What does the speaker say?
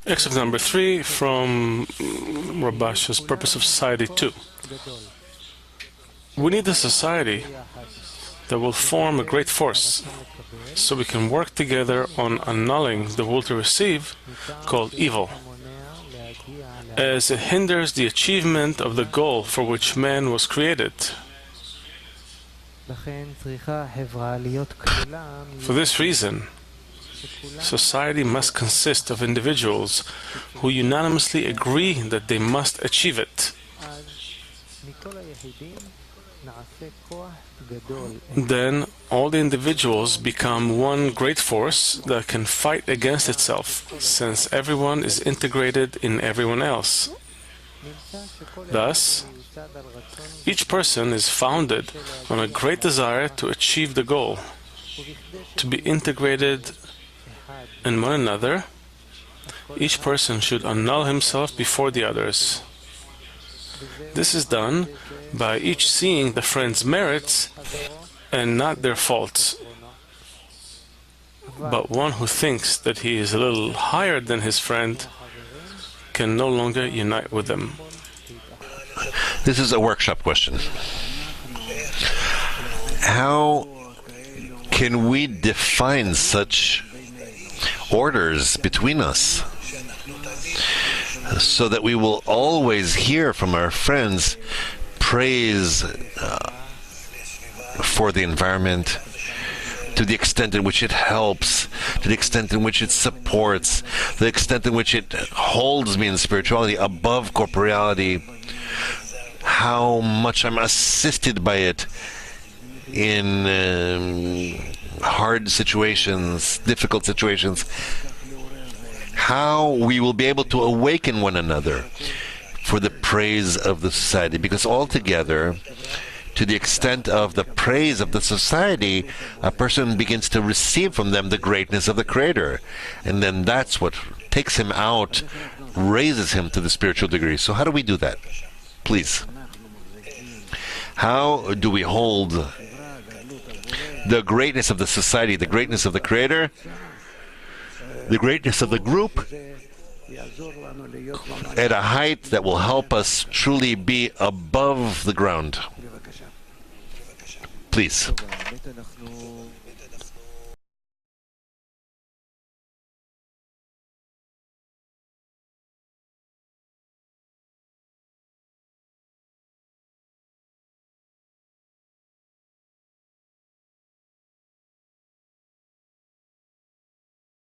Excerpt number 3 from Rabash's Purpose of Society 2. We need a society that will form a great force, so we can work together on annulling the will to receive, called evil, as it hinders the achievement of the goal for which man was created. For this reason, society must consist of individuals who unanimously agree that they must achieve it. Then all the individuals become one great force that can fight against itself, since everyone is integrated in everyone else. Thus, each person is founded on a great desire to achieve the goal, to be integrated in one another. Each person should annul himself before the others. This is done by each seeing the friend's merits and not their faults. But one who thinks that he is a little higher than his friend can no longer unite with them. This is a workshop question. How can we define such orders between us so that we will always hear from our friends praise for the environment, to the extent in which it helps, to the extent in which it supports, the extent in which it holds me in spirituality above corporeality, how much I'm assisted by it in hard situations, difficult situations, how we will be able to awaken one another for the praise of the society. Because altogether, to the extent of the praise of the society, a person begins to receive from them the greatness of the Creator. And then that's what takes him out, raises him to the spiritual degree. So how do we do that? Please. How do we hold the greatness of the society, the greatness of the Creator, the greatness of the group, at a height that will help us truly be above the ground? Please.